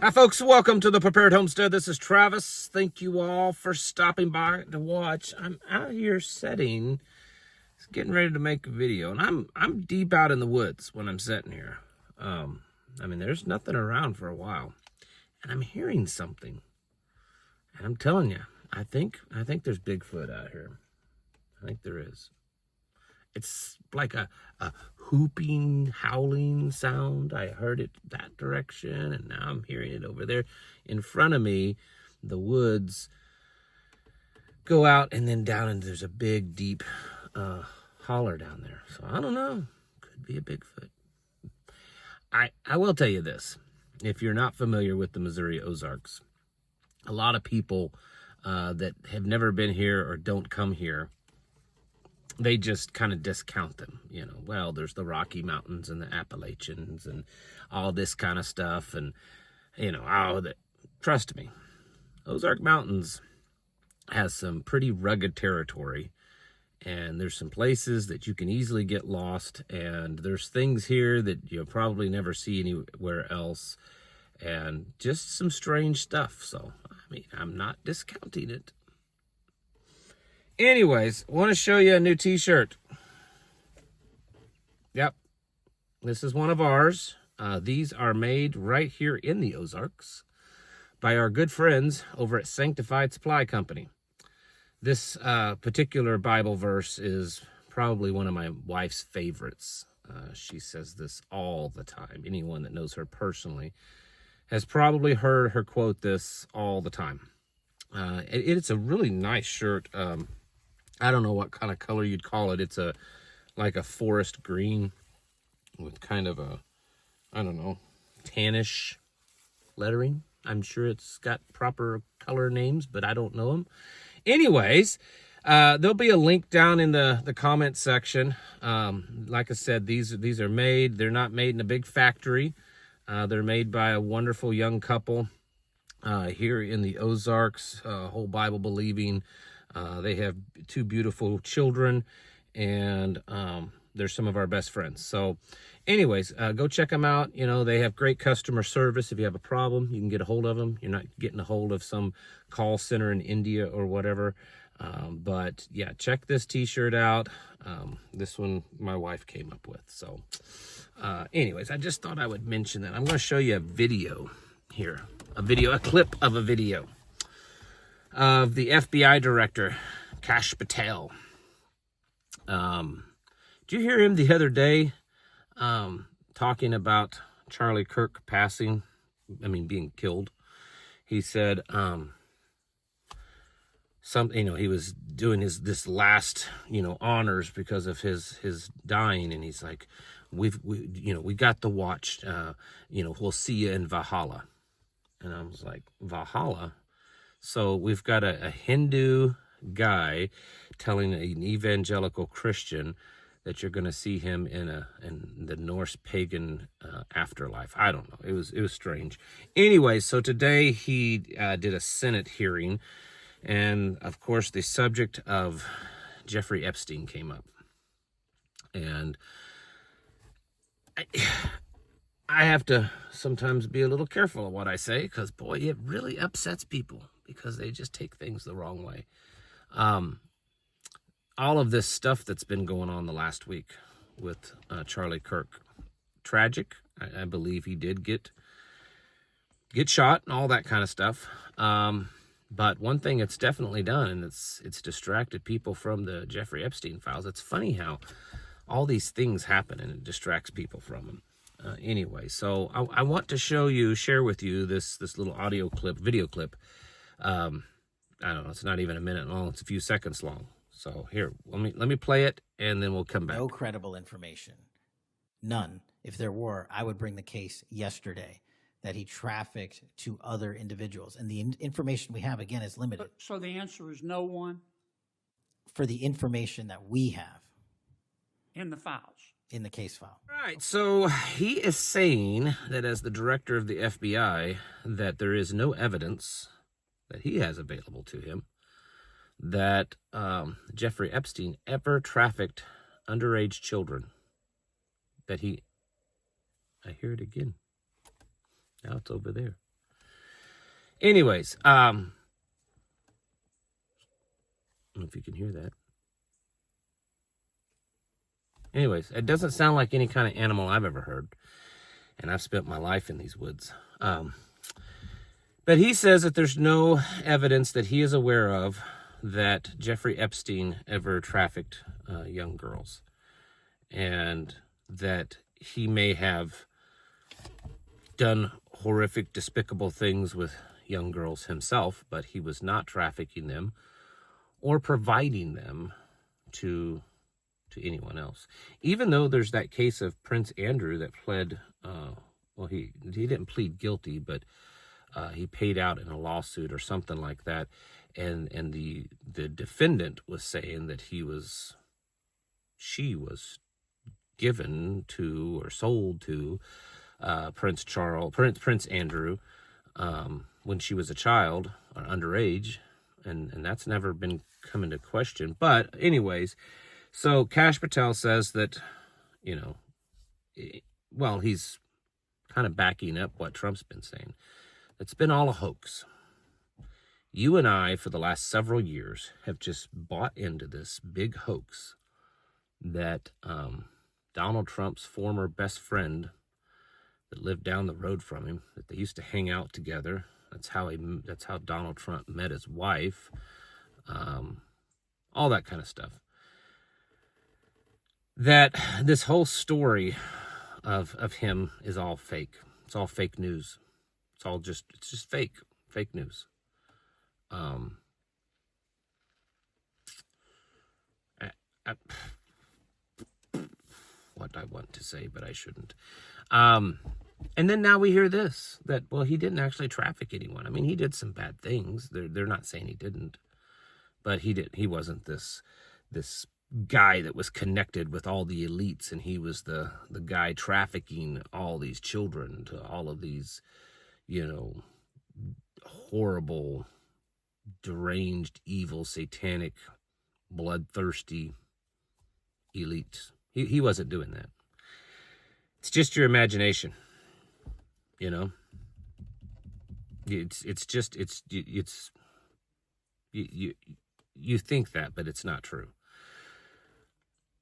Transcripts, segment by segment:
Hi, folks. Welcome to the Prepared Homestead. This is Travis. Thank you all for stopping by to watch. I'm out here setting, getting ready to make a video, and I'm deep out in the woods when I'm sitting here. There's nothing around for a while, and I'm hearing something, and I'm telling you, I think there's Bigfoot out here. I think there is. It's like a whooping, howling sound. I heard it that direction, and now I'm hearing it over there in front of me. The woods go out and then down, and there's a big, deep holler down there. So I don't know. Could be a Bigfoot. I will tell you this. If you're not familiar with the Missouri Ozarks, a lot of people that have never been here or don't come here, they just kind of discount them. Well, there's the Rocky Mountains and the Appalachians and all this kind of stuff. And, trust me, Ozark Mountains has some pretty rugged territory. And there's some places that you can easily get lost. And there's things here that you'll probably never see anywhere else. And just some strange stuff. So, I'm not discounting it. Anyways, I want to show you a new t-shirt. Yep. This is one of ours. These are made right here in the Ozarks by our good friends over at Sanctified Supply Company. This particular Bible verse is probably one of my wife's favorites. She says this all the time. Anyone that knows her personally has probably heard her quote this all the time. It's a really nice shirt. I don't know what kind of color you'd call it. It's like a forest green with kind of a, tannish lettering. I'm sure it's got proper color names, but I don't know them. Anyways, there'll be a link down in the comment section. Like I said, these are made. They're not made in a big factory. They're made by a wonderful young couple here in the Ozarks, whole Bible believing. They have two beautiful children, and they're some of our best friends. So anyways, go check them out. They have great customer service. If you have a problem, you can get a hold of them. You're not getting a hold of some call center in India or whatever. But yeah, check this t-shirt out. This one my wife came up with. So anyways, I just thought I would mention that. I'm going to show you a video here, a clip of a video of the FBI director, Kash Patel. Did you hear him the other day talking about Charlie Kirk being killed? He said he was doing this last honors because of his dying, and he's like, we got the watch, we'll see you in Valhalla. And I was like, Valhalla? So we've got a Hindu guy telling an evangelical Christian that you're going to see him in the Norse pagan afterlife. I don't know. It was strange. Anyway, so today he did a Senate hearing, and of course the subject of Jeffrey Epstein came up. And I have to sometimes be a little careful of what I say, because boy, it really upsets people because they just take things the wrong way. All of this stuff that's been going on the last week with Charlie Kirk, tragic. I believe he did get shot and all that kind of stuff. But one thing it's definitely done, and it's distracted people from the Jeffrey Epstein files. It's funny how all these things happen and it distracts people from them. Anyway, so I want to share with you this little video clip. I don't know, it's not even a minute long, it's a few seconds long. So here, let me play it, and then we'll come back. No credible information. None. If there were, I would bring the case yesterday that he trafficked to other individuals. And the information we have, again, is limited. So the answer is no one? For the information that we have. In the files? In the case file. All right, so he is saying that as the director of the FBI, that there is no evidence that he has available to him that Jeffrey Epstein ever trafficked underage children. I hear it again. Now it's over there. Anyways, I don't know if you can hear that. Anyways, it doesn't sound like any kind of animal I've ever heard. And I've spent my life in these woods. But he says that there's no evidence that he is aware of that Jeffrey Epstein ever trafficked young girls. And that he may have done horrific, despicable things with young girls himself, but he was not trafficking them or providing them to anyone else. Even though there's that case of Prince Andrew that pled, well, he didn't plead guilty, but he paid out in a lawsuit or something like that, and the defendant was saying that she was given to or sold to Prince Andrew when she was a child or underage, and that's never been come into question. But anyways, so Kash Patel says that, well, he's kind of backing up what Trump's been saying. It's been all a hoax. You and I, for the last several years, have just bought into this big hoax that Donald Trump's former best friend that lived down the road from him, that they used to hang out together. That's how Donald Trump met his wife. All that kind of stuff. That this whole story of him is all fake. It's all fake news. It's just fake news. What I want to say, but I shouldn't. And then now we hear this, that, well, he didn't actually traffic anyone. I mean, he did some bad things. They're not saying he didn't, but he did. He wasn't this guy that was connected with all the elites, and he was the guy trafficking all these children to all of these, horrible, deranged, evil, satanic, bloodthirsty elites. He wasn't doing that. It's just your imagination, you think that, but it's not true.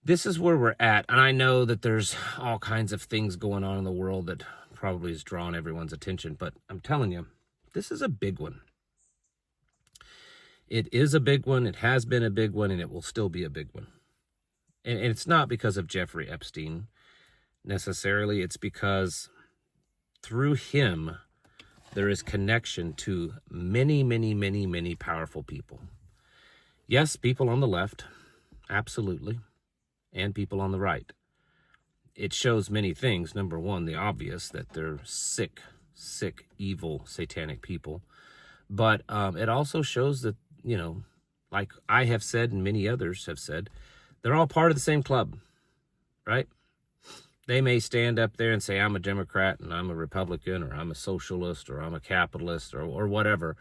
This is where we're at, and I know that there's all kinds of things going on in the world that probably has drawn everyone's attention, but I'm telling you, this is a big one. It is a big one, it has been a big one, and it will still be a big one. And it's not because of Jeffrey Epstein necessarily, it's because through him, there is connection to many, many, many, many powerful people. Yes, people on the left, absolutely, and people on the right. It shows many things. Number one, the obvious, that they're sick, evil, satanic people. But it also shows that, like I have said and many others have said, they're all part of the same club, right? They may stand up there and say, I'm a Democrat and I'm a Republican, or I'm a socialist, or I'm a capitalist, or whatever.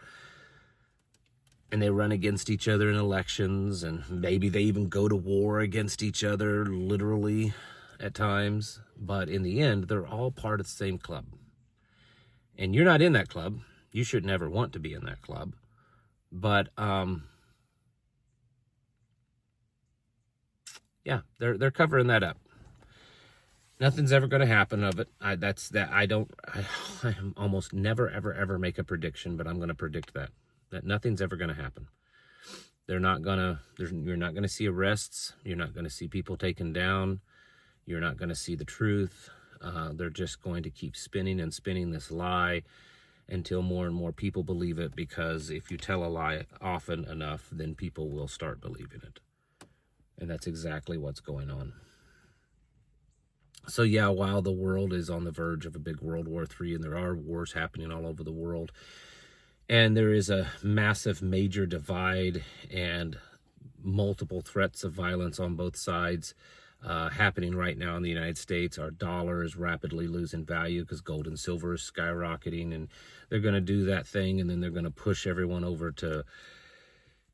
And they run against each other in elections, and maybe they even go to war against each other, literally, at times. But in the end, they're all part of the same club. And you're not in that club. You should never want to be in that club. But, yeah, they're covering that up. Nothing's ever going to happen of it. I almost never, ever make a prediction, but I'm going to predict that nothing's ever going to happen. You're not going to see arrests. You're not going to see people taken down. You're not going to see the truth. They're just going to keep spinning and spinning this lie until more and more people believe it, because if you tell a lie often enough, then people will start believing it. And that's exactly what's going on. So yeah, while the world is on the verge of a big World War III, and there are wars happening all over the world, and there is a massive major divide and multiple threats of violence on both sides happening right now in the United States. Our dollar is rapidly losing value because gold and silver is skyrocketing, and they're going to do that thing, and then they're going to push everyone over to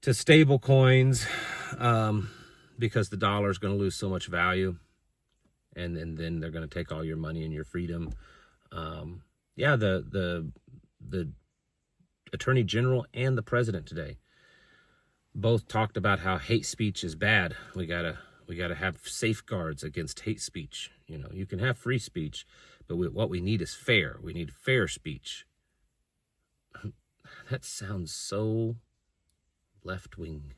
stable coins because the dollar is going to lose so much value. And then they're going to take all your money and your freedom. The Attorney General and the President today both talked about how hate speech is bad. We gotta have safeguards against hate speech. You know, you can have free speech, but what we need is fair. We need fair speech. That sounds so left-wing.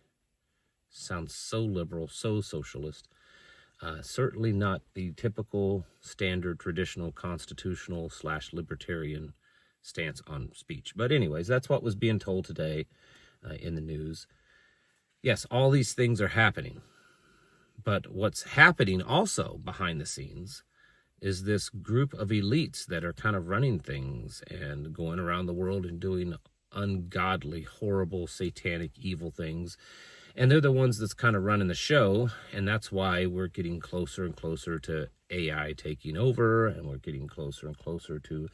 Sounds so liberal, so socialist. Certainly not the typical, standard, traditional, constitutional / libertarian stance on speech. But anyways, that's what was being told today in the news. Yes, all these things are happening. But what's happening also behind the scenes is this group of elites that are kind of running things and going around the world and doing ungodly, horrible, satanic, evil things. And they're the ones that's kind of running the show, and that's why we're getting closer and closer to AI taking over, and we're getting closer and closer to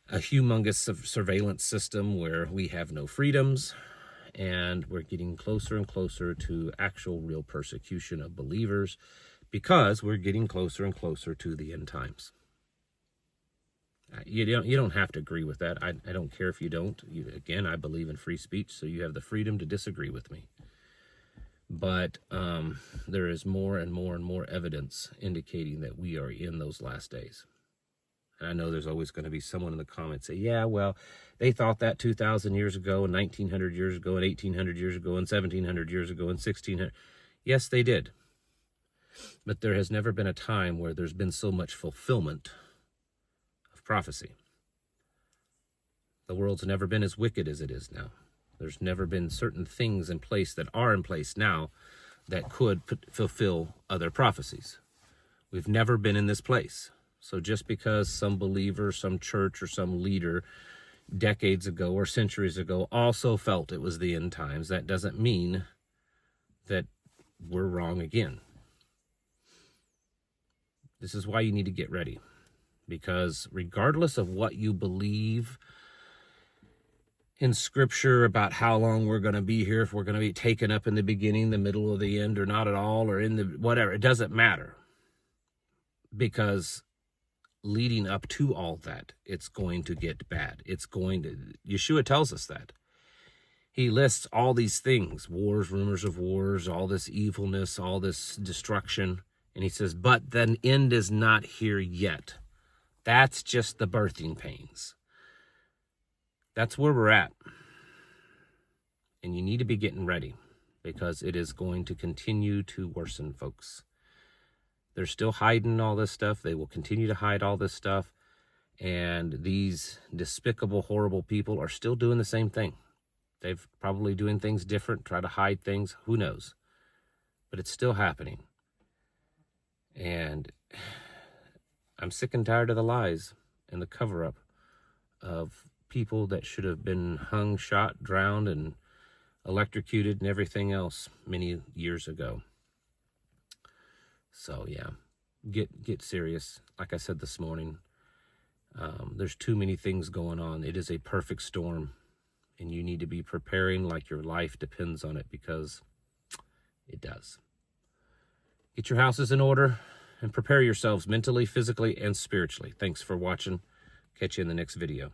a humongous surveillance system where we have no freedoms, and we're getting closer and closer to actual real persecution of believers because we're getting closer and closer to the end times. You don't have to agree with that. I don't care if you don't. Again, I believe in free speech, so you have the freedom to disagree with me. But there is more and more and more evidence indicating that we are in those last days. And I know there's always going to be someone in the comments say, yeah, well, they thought that 2,000 years ago, and 1,900 years ago, and 1,800 years ago, and 1,700 years ago, and 1,600. Yes, they did. But there has never been a time where there's been so much fulfillment of prophecy. The world's never been as wicked as it is now. There's never been certain things in place that are in place now that could fulfill other prophecies. We've never been in this place. So just because some believer, some church, or some leader decades ago or centuries ago also felt it was the end times, that doesn't mean that we're wrong again. This is why you need to get ready. Because regardless of what you believe in Scripture about how long we're going to be here, if we're going to be taken up in the beginning, the middle, or the end, or not at all, or in the whatever, it doesn't matter. Because leading up to all that, it's going to get bad. Yeshua tells us that. He lists all these things, wars, rumors of wars, all this evilness, all this destruction. And he says, but the end is not here yet. That's just the birthing pains. That's where we're at. And you need to be getting ready because it is going to continue to worsen, folks. They're still hiding all this stuff. They will continue to hide all this stuff. And these despicable, horrible people are still doing the same thing. They're probably doing things different, try to hide things. Who knows? But it's still happening. And I'm sick and tired of the lies and the cover-up of people that should have been hung, shot, drowned, and electrocuted and everything else many years ago. So yeah, get serious. Like I said this morning, there's too many things going on. It is a perfect storm, and you need to be preparing like your life depends on it, because it does. Get your houses in order and prepare yourselves mentally, physically, and spiritually. Thanks for watching. Catch you in the next video.